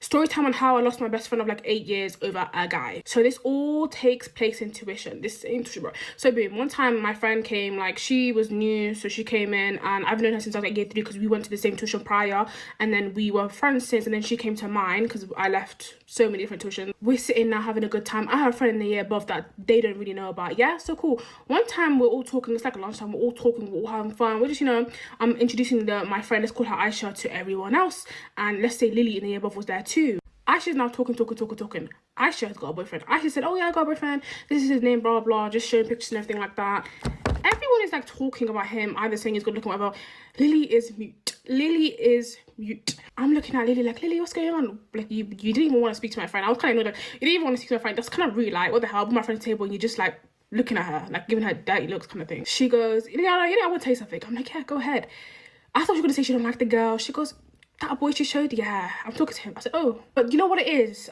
Story time on how I lost my best friend of like 8 years over a guy. So this all takes place in tuition. Bro. So boom, one time my friend came, like she was new, so she came in, and I've known her since I was like year 3 because we went to the same tuition prior, and then we were friends since, and then she came to mine because I left so many different tuitions. We're sitting now having a good time. I have a friend in the year above that they don't really know about. Yeah, so cool. One time we're all talking, it's like a lunchtime, we're all talking, we're all having fun. We're just, I'm introducing my friend, let's call her Aisha, to everyone else, and let's say Lily in the year above was there too. Aisha's now talking. Aisha has got a boyfriend. Aisha said, oh yeah, I got a boyfriend. This is his name, blah, blah, just showing pictures and everything like that. Everyone is like talking about him, either saying he's good looking or whatever. Lily is mute. I'm looking at Lily like, Lily, what's going on? Like, you didn't even want to speak to my friend. I was kind of annoyed, like, you didn't even want to speak to my friend. That's kind of rude, like, what the hell? I'm at my friend's table and you're just like looking at her, like giving her dirty looks kind of thing. She goes, I want to tell you something. I'm like, yeah, go ahead. I thought she was going to say she don't like the girl. She goes, that boy she showed, yeah, I'm talking to him. I said, oh, but you know what it is?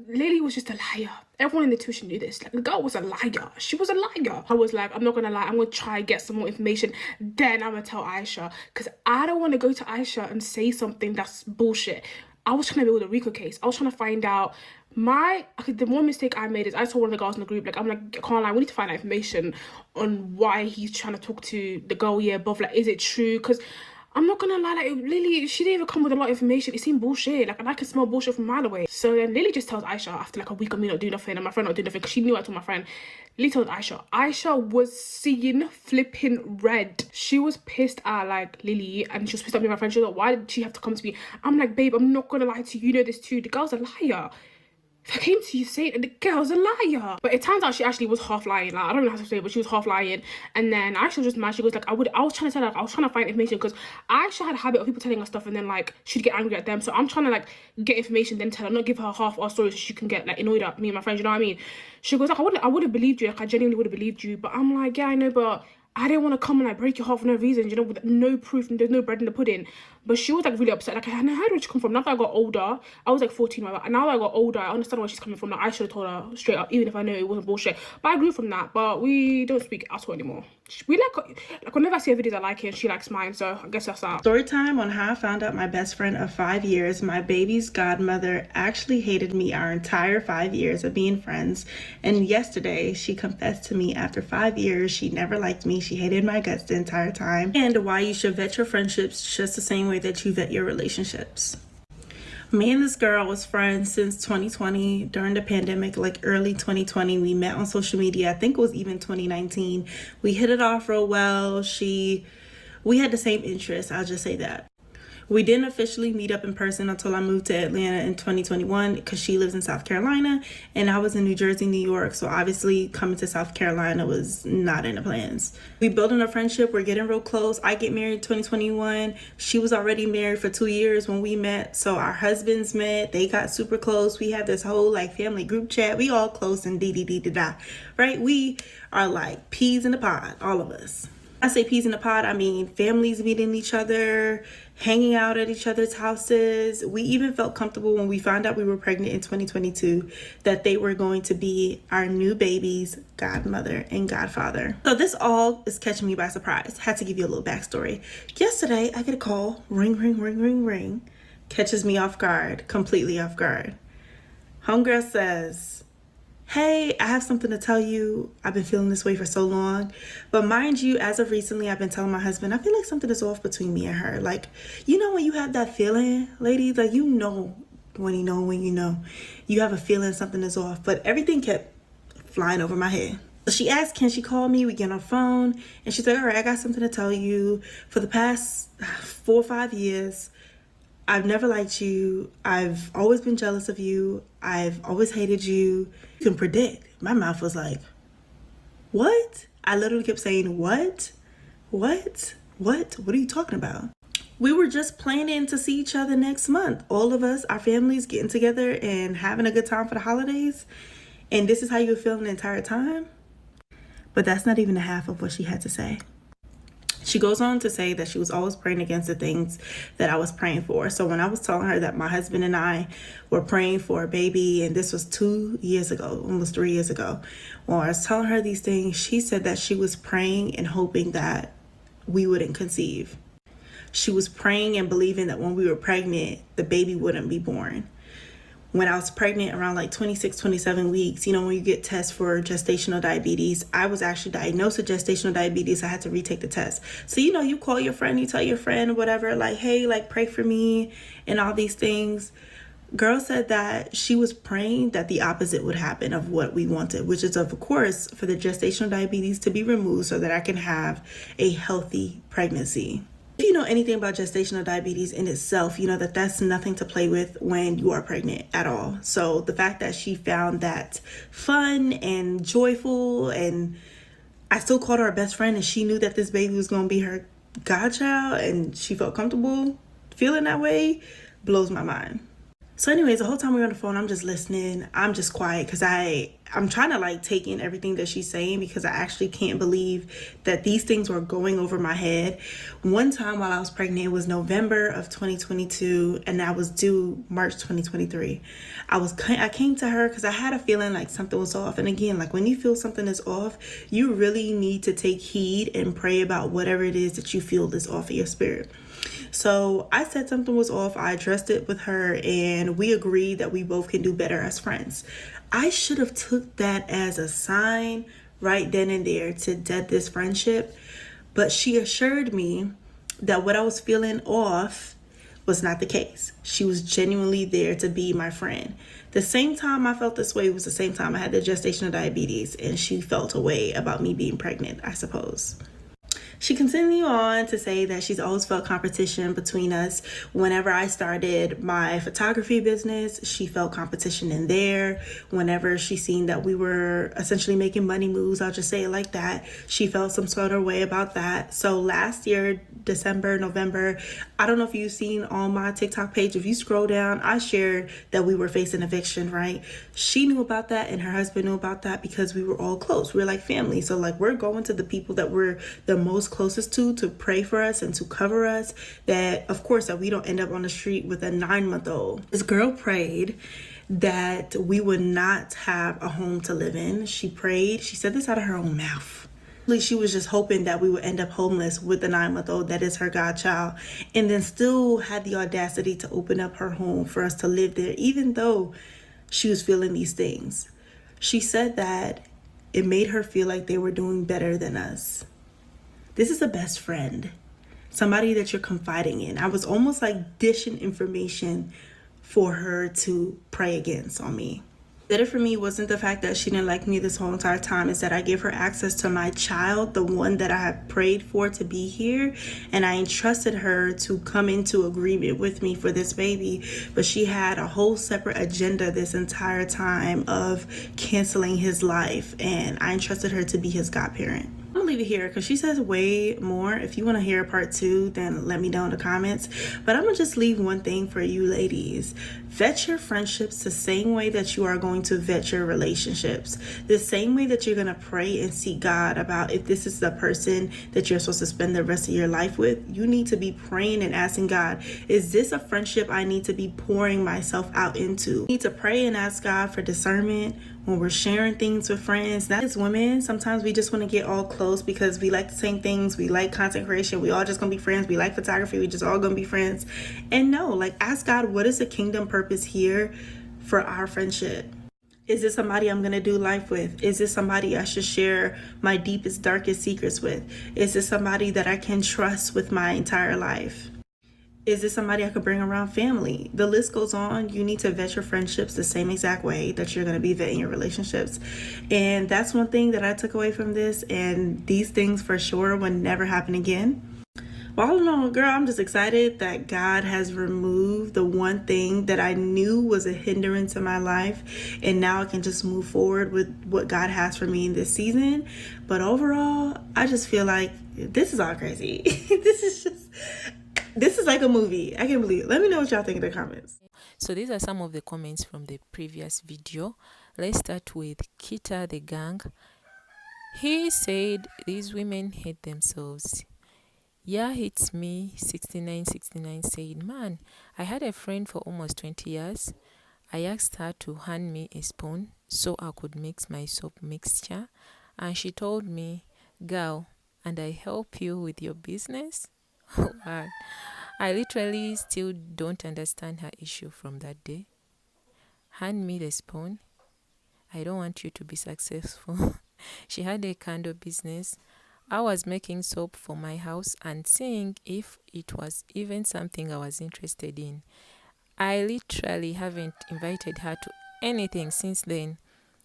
Lily was just a liar. Everyone in the tuition knew this. Like, the girl was a liar. She was a liar. I was like, I'm not gonna lie, I'm gonna try and get some more information. Then I'm gonna tell Aisha, because I don't want to go to Aisha and say something that's bullshit. I was trying to build a RICO case. I was trying to find out the one mistake I made is I told one of the girls in the group, like, I'm like, I can't lie, we need to find out information on why he's trying to talk to the girl year above. Like, is it true? Because I'm not gonna lie, like, Lily, she didn't even come with a lot of information. It seemed bullshit. Like, and I can smell bullshit from a mile away. So then Lily just tells Aisha after like a week of me not doing nothing and my friend not doing nothing, because she knew I told my friend. Lily told Aisha. Aisha was seeing flipping red. She was pissed at like Lily, and she was pissed at me and my friend. She was like, why did she have to come to me? I'm like, babe, I'm not gonna lie to you. You know this too. The girl's a liar. If I came to you saying the girl's a liar. But it turns out she actually was half lying. Like, I don't know how to say it, but she was half lying. And then Aisha was just mad. She goes like, I was trying to tell her, like, I was trying to find information, because Aisha had a habit of people telling her stuff and then like she'd get angry at them. So I'm trying to like get information, then tell her, not give her half our story so she can get like annoyed at me and my friends, you know what I mean? She goes like, I would have believed you, like I genuinely would have believed you. But I'm like, yeah, I know, but I didn't want to come and like break your heart for no reason, you know, with no proof and there's no bread in the pudding. But she was like really upset. Like, I heard where she come from. Now that I got older, I was like 14, right? And now that I got older, I understand where she's coming from. Like, I should have told her straight up, even if I know it wasn't bullshit. But I grew from that. But we don't speak at all anymore. We like whenever I see her videos, I like it, and she likes mine. So I guess that's that. Story time on how I found out my best friend of 5 years, my baby's godmother, actually hated me our entire 5 years of being friends. And yesterday, she confessed to me after 5 years she never liked me. She hated my guts the entire time. And why you should vet your friendships just the same way that you vet your relationships. Me and this girl was friends since 2020 during the pandemic, like early 2020. We met on social media. I think it was even 2019. We hit it off real well. We had the same interests, I'll just say that. We didn't officially meet up in person until I moved to Atlanta in 2021, because she lives in South Carolina and I was in New Jersey, New York. So obviously coming to South Carolina was not in the plans. We building a friendship. We're getting real close. I get married in 2021. She was already married for 2 years when we met. So our husbands met. They got super close. We had this whole like family group chat. We all close and da, right? We are like peas in the pod, all of us. I say peas in the pod, I mean families meeting each other, hanging out at each other's houses. We even felt comfortable when we found out we were pregnant in 2022 that they were going to be our new baby's godmother and godfather. So this all is catching me by surprise. Had to give you a little backstory. Yesterday, I get a call, ring, ring, ring, ring, ring. Catches me off guard, completely off guard. Homegirl says, hey, I have something to tell you. I've been feeling this way for so long. But mind you, as of recently, I've been telling my husband, I feel like something is off between me and her. Like, you know when you have that feeling, ladies? Like, you know when you know. You have a feeling something is off. But everything kept flying over my head. So she asked, can she call me? We get on the phone. And she's like, all right, I got something to tell you. For the past 4 or 5 years, I've never liked you. I've always been jealous of you. I've always hated you. You can predict. My mouth was like, what? I literally kept saying, what? What? What? What are you talking about? We were just planning to see each other next month. All of us, our families getting together and having a good time for the holidays. And this is how you were feeling the entire time? But that's not even the half of what she had to say. She goes on to say that she was always praying against the things that I was praying for. So when I was telling her that my husband and I were praying for a baby, and this was 2 years ago, almost 3 years ago, when I was telling her these things, she said that she was praying and hoping that we wouldn't conceive. She was praying and believing that when we were pregnant, the baby wouldn't be born. when I was pregnant around like 26, 27 weeks, you know, when you get tests for gestational diabetes, I was actually diagnosed with gestational diabetes. I had to retake the test. So, you know, you call your friend, you tell your friend, whatever, like, hey, like, pray for me and all these things. Girl said that she was praying that the opposite would happen of what we wanted, which is, of course, for the gestational diabetes to be removed so that I can have a healthy pregnancy. If you know anything about gestational diabetes in itself, you know that that's nothing to play with when you are pregnant at all. So the fact that she found that fun and joyful, and I still called her best friend, and she knew that this baby was going to be her godchild, and she felt comfortable feeling that way, blows my mind. So anyways, the whole time we were on the phone, I'm just listening. I'm just quiet because I'm trying to like take in everything that she's saying, because I actually can't believe that these things were going over my head. One time while I was pregnant, it was November of 2022 and I was due March 2023. I came to her because I had a feeling like something was off. And again, like when you feel something is off, you really need to take heed and pray about whatever it is that you feel is off of your spirit. So I said something was off. I addressed it with her and we agreed that we both can do better as friends. I should have took that as a sign right then and there to dead this friendship. But she assured me that what I was feeling off was not the case. She was genuinely there to be my friend. The same time I felt this way was the same time I had the gestational diabetes, and she felt a way about me being pregnant, I suppose. She continued on to say that she's always felt competition between us. Whenever I started my photography business, she felt competition in there. Whenever she seen that we were essentially making money moves, I'll just say it like that, she felt some sort of way about that. So last year, December, November, I don't know if you've seen on my TikTok page, if you scroll down, I shared that we were facing eviction, right? She knew about that and her husband knew about that because we were all close. We're like family. So like we're going to the people that we're the most closest to pray for us and to cover us, that of course that we don't end up on the street with a 9-month-old. This girl prayed that we would not have a home to live in. She prayed, she said this out of her own mouth. She was just hoping that we would end up homeless with the 9-month-old that is her godchild, and then still had the audacity to open up her home for us to live there, even though she was feeling these things. She said that it made her feel like they were doing better than us. This is a best friend, somebody that you're confiding in. I was almost like dishing information for her to pray against on me. That it for me wasn't the fact that she didn't like me this whole entire time. It's that I gave her access to my child, the one that I have prayed for to be here, and I entrusted her to come into agreement with me for this baby. But she had a whole separate agenda this entire time of canceling his life, and I entrusted her to be his godparent. I'm gonna leave it here because she says way more. If you want to hear part 2, then let me know in the comments. But I'm gonna just leave one thing for you ladies. Vet your friendships the same way that you are going to vet your relationships. The same way that you're gonna pray and seek God about if this is the person that you're supposed to spend the rest of your life with. You need to be praying and asking God, is this a friendship I need to be pouring myself out into? You need to pray and ask God for discernment when we're sharing things with friends. That is women, sometimes we just want to get all close because we like the same things. We like content creation. We all just gonna be friends. We like photography. We just all gonna be friends. And no, like ask God, what is the kingdom purpose here for our friendship? Is this somebody I'm gonna do life with? Is this somebody I should share my deepest, darkest secrets with? Is this somebody that I can trust with my entire life? Is this somebody I could bring around family? The list goes on. You need to vet your friendships the same exact way that you're going to be vetting your relationships. And that's one thing that I took away from this. And these things for sure will never happen again. Well, I don't know, girl, I'm just excited that God has removed the one thing that I knew was a hindrance in my life. And now I can just move forward with what God has for me in this season. But overall, I just feel like this is all crazy. This is like a movie. I can't believe it. Let me know what y'all think in the comments. So these are some of the comments from the previous video. Let's start with Kita the Gang. He said these women hate themselves. Yeah, it's me. 6969 said, man, I had a friend for almost 20 years. I asked her to hand me a spoon so I could mix my soap mixture, and she told me, girl, and I help you with your business. Wow. I literally still don't understand her issue from that day. hand me the spoon. I don't want you to be successful. She had a candle business. I was making soap for my house and seeing if it was even something I was interested in. I literally haven't invited her to anything since then.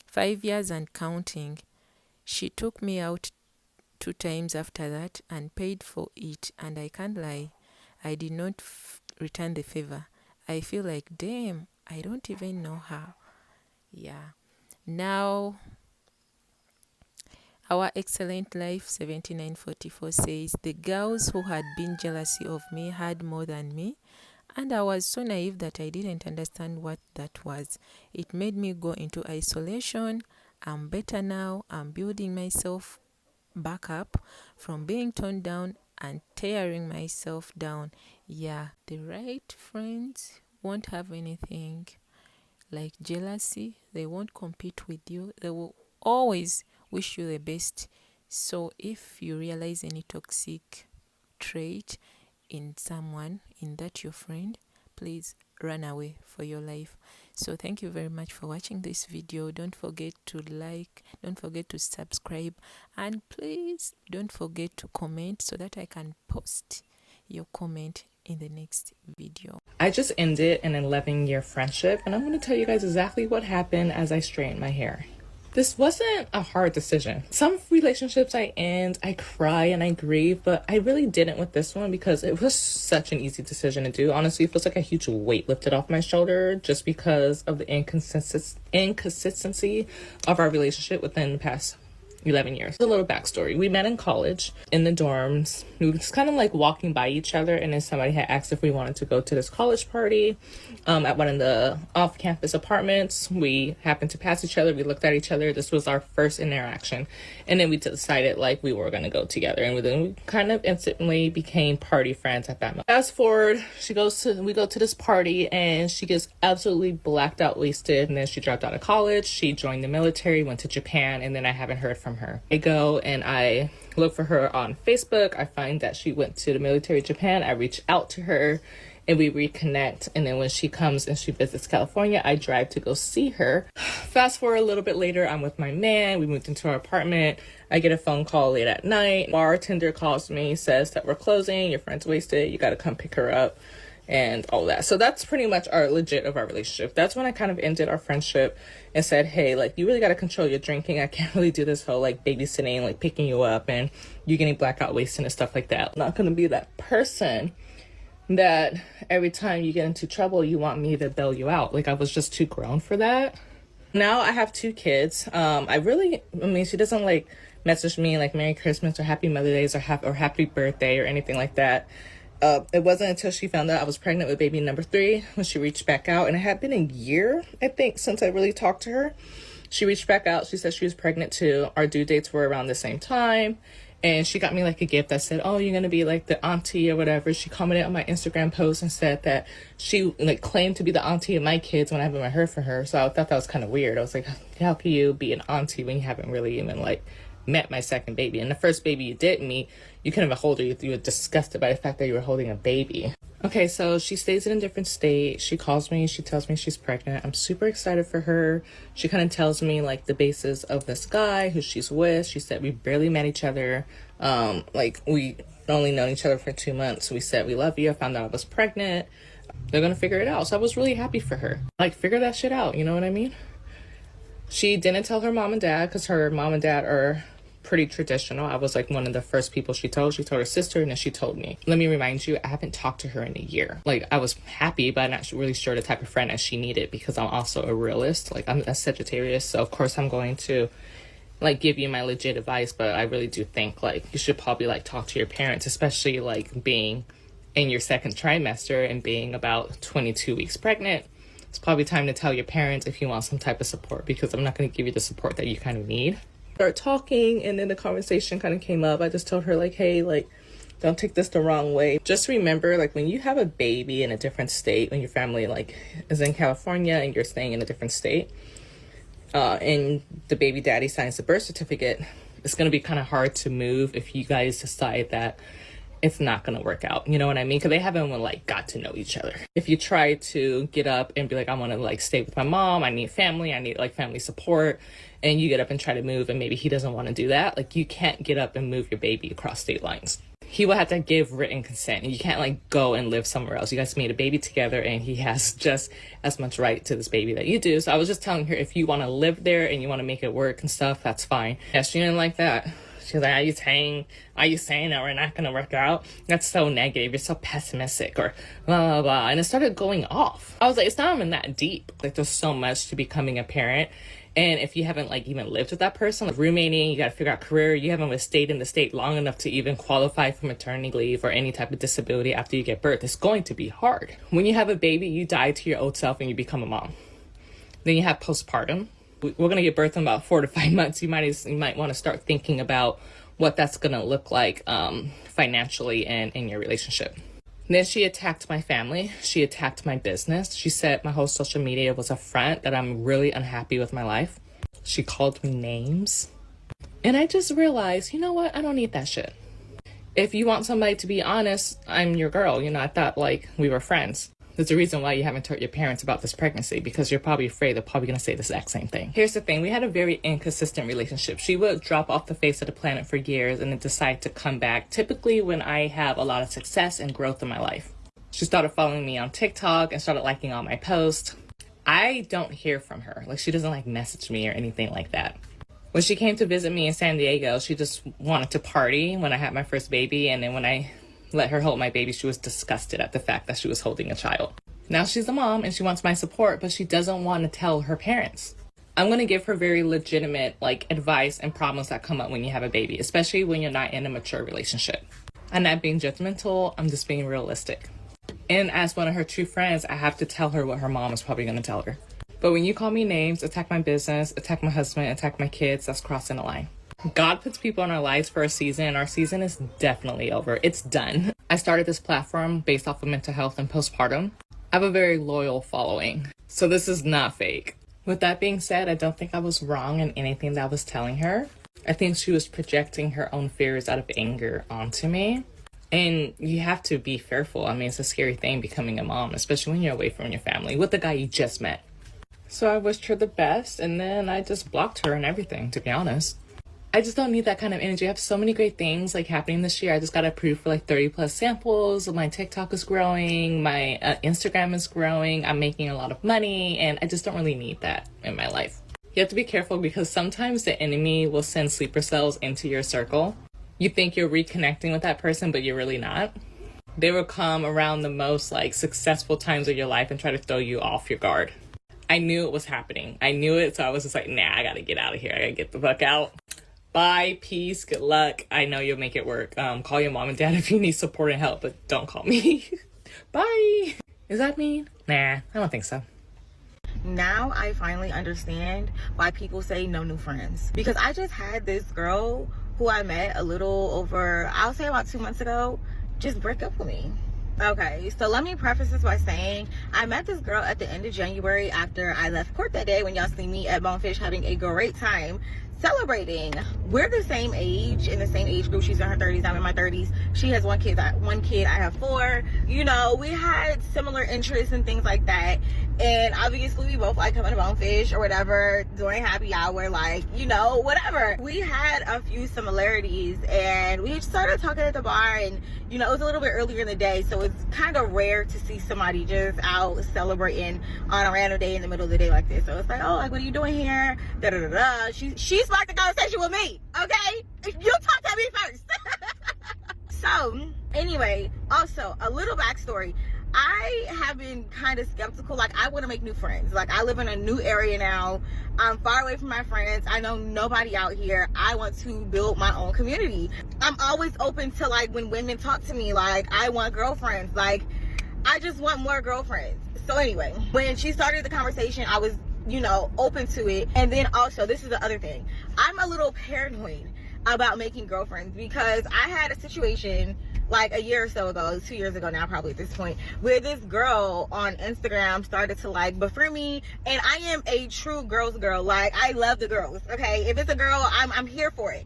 5 years and counting. She took me out 2 times after that and paid for it, and I can't lie, I did not return the favor. I feel like, damn, I don't even know how. Yeah. Now, our excellent life 7944 says the girls who had been jealousy of me had more than me, and I was so naive that I didn't understand what that was. It made me go into isolation. I'm better now. I'm building myself back up from being torn down and tearing myself down. Yeah, the right friends won't have anything like jealousy. They won't compete with you. They will always wish you the best. So if you realize any toxic trait in someone, in that your friend, please run away for your life. So thank you very much for watching this video. Don't forget to like, don't forget to subscribe, and please don't forget to comment so that I can post your comment in the next video. I just ended an 11-year friendship, and I'm going to tell you guys exactly what happened as I straightened my hair. This wasn't a hard decision. Some relationships I end, I cry and I grieve, but I really didn't with this one because it was such an easy decision to do. Honestly, it feels like a huge weight lifted off my shoulder just because of the inconsistency of our relationship within the past 11 years. A little backstory. We met in college in the dorms. We were just kind of like walking by each other, and then somebody had asked if we wanted to go to this college party at one of the off-campus apartments. We happened to pass each other. We looked at each other. This was our first interaction, and then we decided like we were going to go together, and then we kind of instantly became party friends at that moment. Fast forward, we go to this party, and she gets absolutely blacked out wasted, and then she dropped out of college. She joined the military, went to Japan, and then I haven't heard from her. I go and I look for her on Facebook. I find that she went to the military Japan. I reach out to her and we reconnect, and then when she comes and she visits California, I drive to go see her. Fast forward a little bit later, I'm with my man. We moved into our apartment. I get a phone call late at night. Bartender calls me, says that we're closing, your friend's wasted, you got to come pick her up and all that. So that's pretty much our legit of our relationship. That's when I kind of ended our friendship and said, hey, like, you really got to control your drinking. I can't really do this whole like babysitting, like picking you up and you getting blackout wasted and stuff like that. I'm not going to be that person that every time you get into trouble, you want me to bail you out. Like, I was just too grown for that. Now I have 2 kids. I mean, she doesn't like message me like Merry Christmas or Happy Mother's Day or Happy Birthday or anything like that. It wasn't until she found out I was pregnant with baby number 3 when she reached back out, and it had been a year, I think, since I really talked to her. She reached back out. She said she was pregnant too. Our due dates were around the same time, and she got me like a gift that said, oh, you're gonna be like the auntie or whatever. She commented on my Instagram post and said that she like claimed to be the auntie of my kids when I haven't heard from her. So I thought that was kind of weird. I was like, how can you be an auntie when you haven't really even like met my second baby? And the first baby you did meet, you couldn't even hold her. You were disgusted by the fact that you were holding a baby. Okay, so she stays in a different state. She calls me. She tells me she's pregnant. I'm super excited for her. She kind of tells me like the basis of this guy who she's with. She said we barely met each other. Like we only known each other for 2 months. We said we love you. I found out I was pregnant. They're gonna figure it out. So I was really happy for her. Like, figure that shit out. You know what I mean? She didn't tell her mom and dad because her mom and dad are pretty traditional. I was like one of the first people she told. She told her sister, and then she told me. Let me remind you, I haven't talked to her in a year. Like, I was happy, but I'm not really sure the type of friend that she needed because I'm also a realist. Like, I'm a Sagittarius, so of course I'm going to like give you my legit advice, but I really do think like you should probably like talk to your parents, especially like being in your second trimester and being about 22 weeks pregnant. It's probably time to tell your parents if you want some type of support, because I'm not going to give you the support that you kind of need. Start talking, and then the conversation kind of came up. I just told her like, hey, like, don't take this the wrong way. Just remember, like, when you have a baby in a different state, when your family like is in California and you're staying in a different state, and the baby daddy signs the birth certificate, it's going to be kind of hard to move if you guys decide that it's not gonna work out. You know what I mean? Because they haven't like got to know each other. If you try to get up and be like, I want to like stay with my mom, I need family, I need like family support, and you get up and try to move, and maybe he doesn't want to do that, like you can't get up and move your baby across state lines. He will have to give written consent, and you can't like go and live somewhere else. You guys made a baby together, and he has just as much right to this baby that you do. So I was just telling her, if you want to live there and you want to make it work and stuff, that's fine. Yeah, she didn't like that. She was like, are you saying that we're not going to work out? That's so negative. You're so pessimistic, or blah, blah, blah. And it started going off. I was like, it's not even that deep. Like, there's so much to becoming a parent. And if you haven't like even lived with that person, like roommating, you got to figure out career. You haven't stayed in the state long enough to even qualify for maternity leave or any type of disability after you get birth. It's going to be hard. When you have a baby, you die to your old self and you become a mom. Then you have postpartum. We're going to give birth in about 4 to 5 months. You might want to start thinking about what that's going to look like financially and in your relationship. Then she attacked my family. She attacked my business. She said my whole social media was a front, that I'm really unhappy with my life. She called me names. And I just realized, you know what? I don't need that shit. If you want somebody to be honest, I'm your girl. You know, I thought like we were friends. There's a reason why you haven't told your parents about this pregnancy, because you're probably afraid they're probably going to say the exact same thing. Here's the thing. We had a very inconsistent relationship. She would drop off the face of the planet for years and then decide to come back, typically when I have a lot of success and growth in my life. She started following me on TikTok and started liking all my posts. I don't hear from her. Like, she doesn't like message me or anything like that. When she came to visit me in San Diego, she just wanted to party when I had my first baby. And then when I let her hold my baby, she was disgusted at the fact that she was holding a child. Now she's a mom and she wants my support, but she doesn't want to tell her parents. I'm going to give her very legitimate like advice and problems that come up when you have a baby, especially when you're not in a mature relationship. I'm not being judgmental, I'm just being realistic. And as one of her true friends, I have to tell her what her mom is probably going to tell her. But when you call me names, attack my business, attack my husband, attack my kids, that's crossing the line. God puts people in our lives for a season, and our season is definitely over. It's done. I started this platform based off of mental health and postpartum. I have a very loyal following, so this is not fake. With that being said, I don't think I was wrong in anything that I was telling her. I think she was projecting her own fears out of anger onto me. And you have to be fearful. I mean, it's a scary thing becoming a mom, especially when you're away from your family with the guy you just met. So I wished her the best, and then I just blocked her and everything, to be honest. I just don't need that kind of energy. I have so many great things like happening this year. I just got approved for like 30 plus samples. My TikTok is growing. My Instagram is growing. I'm making a lot of money, and I just don't really need that in my life. You have to be careful because sometimes the enemy will send sleeper cells into your circle. You think you're reconnecting with that person, but you're really not. They will come around the most like successful times of your life and try to throw you off your guard. I knew it was happening. I knew it, so I was just like, nah, I gotta get out of here. I gotta get the fuck out. Bye, peace, good luck. I know you'll make it work. Call your mom and dad if you need support and help, but don't call me. Bye. Is that mean? Nah, I don't think so. Now I finally understand why people say no new friends. Because I just had this girl who I met a little over, I'll say about 2 months ago, just break up with me. Okay, so let me preface this by saying I met this girl at the end of January after I left court that day, when y'all see me at Bonefish having a great time celebrating. We're the same age, in the same age group. She's in her 30s, I'm in my 30s. She has one kid, I have 4. You know, we had similar interests and things like that. And obviously we both like coming to Bonefish or whatever, doing happy hour, like, you know, whatever. We had a few similarities, and we started talking at the bar, and you know, it was a little bit earlier in the day, so it's kind of rare to see somebody just out celebrating on a random day in the middle of the day like this. So it's like, oh, like, what are you doing here? Da da da da. She sparked the conversation with me. Okay, you talk to me first. So anyway, also a little backstory. I have been kind of skeptical. Like, I want to make new friends. Like, I live in a new area now. I'm far away from my friends. I know nobody out here. I want to build my own community. I'm always open to, like, when women talk to me, like, I want girlfriends. Like, I just want more girlfriends. So anyway, when she started the conversation, I was, you know, open to it. And then also, this is the other thing. I'm a little paranoid about making girlfriends, because I had a situation like a year or so ago, 2 years ago now probably at this point, where this girl on Instagram started to like befriend me. And I am a true girl's girl. Like, I love the girls, okay? If it's a girl, I'm here for it.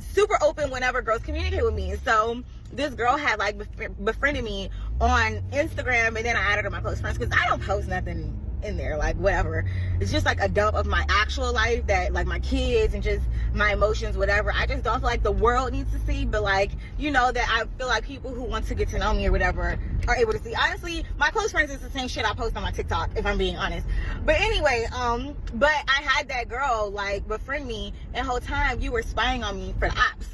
Super open whenever girls communicate with me. So this girl had like befriended me on Instagram, and then I added her to my close friends, because I don't post nothing in there, like whatever. It's just like a dump of my actual life, that like my kids and just my emotions, whatever. I just don't feel like the world needs to see, but like, you know, that I feel like people who want to get to know me or whatever are able to see. Honestly, my close friends is the same shit I post on my TikTok, if I'm being honest. But anyway, but I had that girl like befriend me, and the whole time you were spying on me for the ops.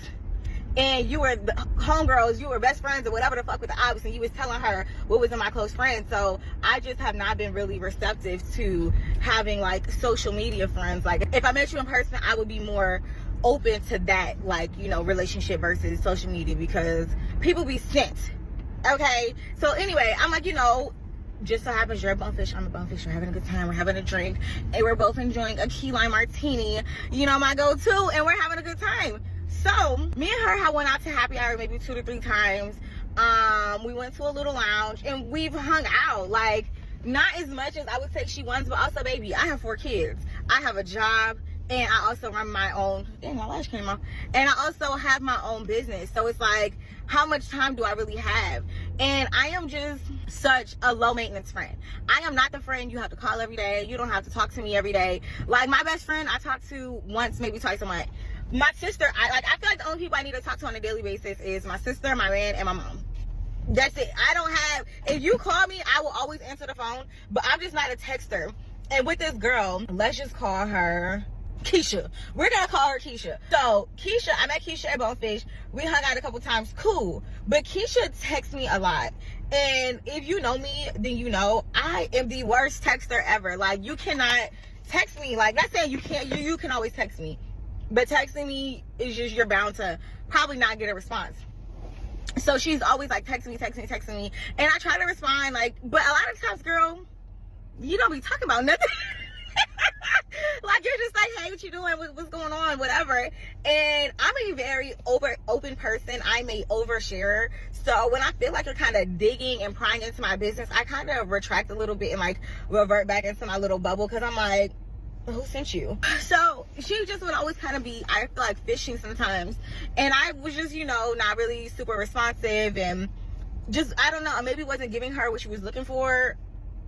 And you were the homegirls, you were best friends or whatever the fuck with the ops, and you was telling her what was in my close friends. So I just have not been really receptive to having like social media friends. Like if I met you in person, I would be more open to that, like, you know, relationship versus social media, because people be sent. Okay, so anyway, I'm like, you know, just so happens you're a bonefish, I'm a bonefish, we're having a good time, we're having a drink, and we're both enjoying a key lime martini, you know, my go-to, and we're having a good time. So me and her had went out to happy hour maybe 2 to 3 times. We went to a little lounge and we've hung out, like not as much as I would say she wants, but also, baby, I have 4 kids, I have a job, and I also run my own, dang, my lash came off, and I also have my own business. So it's like, how much time do I really have? And I am just such a low maintenance friend. I am not the friend you have to call every day. You don't have to talk to me every day. Like my best friend I talk to once, maybe twice a month. My sister, I feel like the only people I need to talk to on a daily basis is my sister, my man, and my mom. That's it. I don't have, if you call me, I will always answer the phone, but I'm just not a texter. And with this girl, let's just call her Keisha. We're gonna call her Keisha. So Keisha, I met Keisha at Bonefish. We hung out a couple times, cool. But Keisha texts me a lot. And if you know me, then you know I am the worst texter ever. Like, you cannot text me. Like, not saying you can't, you can always text me. But texting me is just, you're bound to probably not get a response. So she's always like texting me. And I try to respond, like, but a lot of times, girl, you don't be talking about nothing. Like, you're just like, hey, what you doing? What's going on? Whatever. And I'm a very open person. I'm a oversharer. So when I feel like you're kind of digging and prying into my business, I kind of retract a little bit and like revert back into my little bubble, because I'm like, who sent you? So she just would always kind of be, I feel like, fishing sometimes. And I was just, you know, not really super responsive, and just, I don't know, maybe wasn't giving her what she was looking for,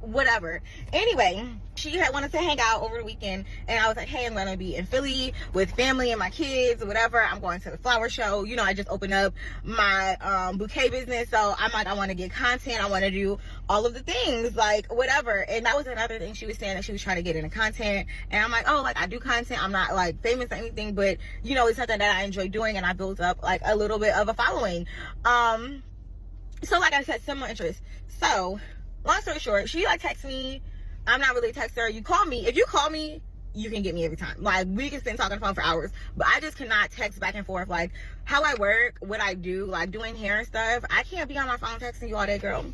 whatever. Anyway, she had wanted to hang out over the weekend, and I was like, hey, I'm gonna be in Philly with family and my kids or whatever. I'm going to the flower show. You know, I just opened up my bouquet business, so I'm like, I want to get content, I want to do all of the things, like whatever. And that was another thing she was saying, that she was trying to get into content. And I'm like, oh, like I do content, I'm not like famous or anything, but you know, it's something that I enjoy doing, and I built up like a little bit of a following. So like I said, similar interests. So long story short, she like texts me. I'm not really a texter. You call me. If you call me, you can get me every time. Like, we can spend talking on the phone for hours, but I just cannot text back and forth. Like, how I work, what I do, like doing hair and stuff, I can't be on my phone texting you all day, girl.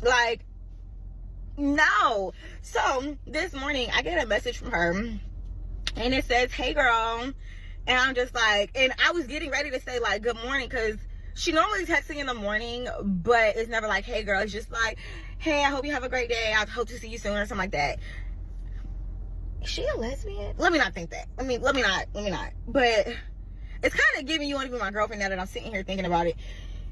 Like, no. So this morning I get a message from her, and it says, hey girl. And I'm just like, and I was getting ready to say like good morning, because she normally texts me in the morning, but it's never like, hey girl. It's just like, hey, I hope you have a great day, I hope to see you soon, or something like that. Is she a lesbian? Let me not think that. Let me not. But it's kind of giving you want to be my girlfriend now that I'm sitting here thinking about it.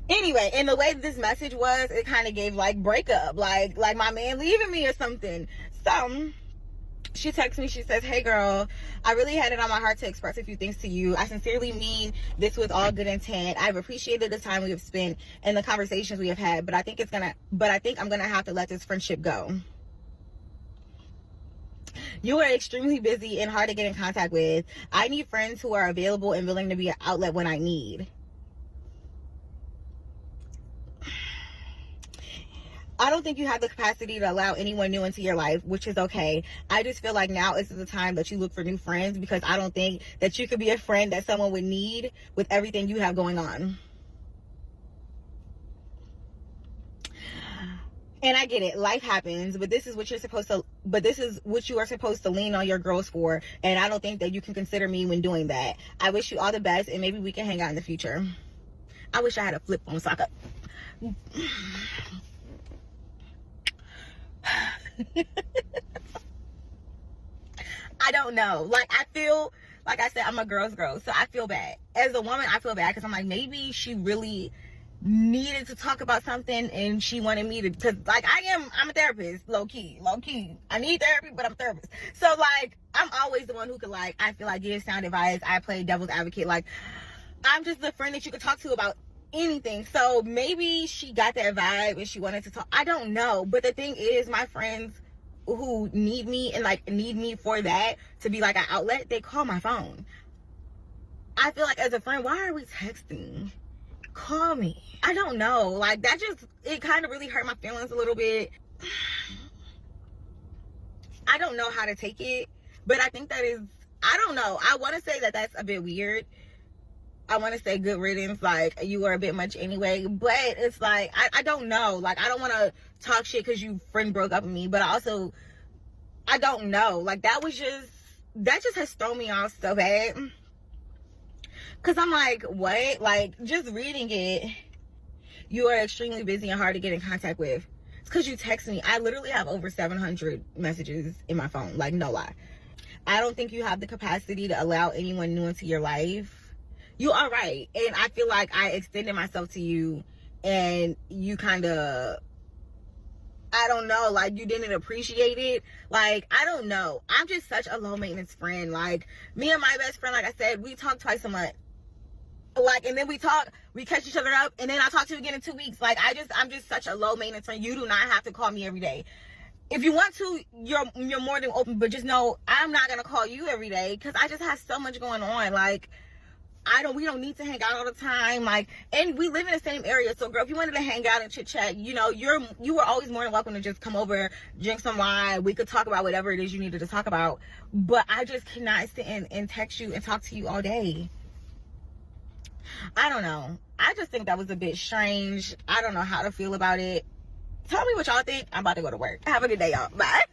Anyway, and the way this message was, it kind of gave like breakup, like my man leaving me or something. So she texts me, she says, hey girl, I really had it on my heart to express a few things to you. I sincerely mean this with all good intent. I've appreciated the time we have spent and the conversations we have had, but I think I'm gonna have to let this friendship go. You are extremely busy and hard to get in contact with. I need friends who are available and willing to be an outlet when I need. I don't think you have the capacity to allow anyone new into your life, which is okay. I just feel like now is the time that you look for new friends, because I don't think that you could be a friend that someone would need with everything you have going on. And I get it, life happens, but this is what you are supposed to lean on your girls for, and I don't think that you can consider me when doing that. I wish you all the best, and maybe we can hang out in the future. I wish I had a flip phone so I could. I don't know. Like, I feel, like I said, I'm a girl's girl, so I feel bad. As a woman, I feel bad, because I'm like, maybe she really needed to talk about something and she wanted me to, because like I'm a therapist, low-key. I need therapy, but I'm a therapist. So like, I'm always the one who could, like, I feel like give sound advice. I play devil's advocate. Like, I'm just the friend that you could talk to about anything. So maybe she got that vibe and she wanted to talk. I don't know. But the thing is, my friends who need me and like need me for that to be like an outlet, they call my phone. I feel like as a friend, why are we texting? Call me. I don't know. Like, that just, it kind of really hurt my feelings a little bit. I don't know how to take it, but I think that is, I don't know. I want to say that that's a bit weird. I want to say good riddance, like, you were a bit much anyway, but it's like, I don't know. Like, I don't want to talk shit because your friend broke up with me, but also, I don't know. Like, that just has thrown me off so bad. Because I'm like, what? Like, just reading it, you are extremely busy and hard to get in contact with. It's because you text me. I literally have over 700 messages in my phone. Like, no lie. I don't think you have the capacity to allow anyone new into your life. You are right. And I feel like I extended myself to you and you kind of, I don't know, like, you didn't appreciate it. Like, I don't know. I'm just such a low maintenance friend. Like, me and my best friend, like I said, we talk twice a month. Like, and then we catch each other up, and then I talk to you again in 2 weeks. Like, I'm just such a low maintenance friend. You do not have to call me every day. If you want to, you're more than open, but just know I'm not gonna call you every day because I just have so much going on. Like, we don't need to hang out all the time. Like, and we live in the same area. So girl, if you wanted to hang out and chit chat, you know, you were always more than welcome to just come over, drink some wine. We could talk about whatever it is you needed to talk about. But I just cannot sit and text you and talk to you all day. I don't know. I just think that was a bit strange. I don't know how to feel about it. Tell me what y'all think. I'm about to go to work. Have a good day, y'all. Bye.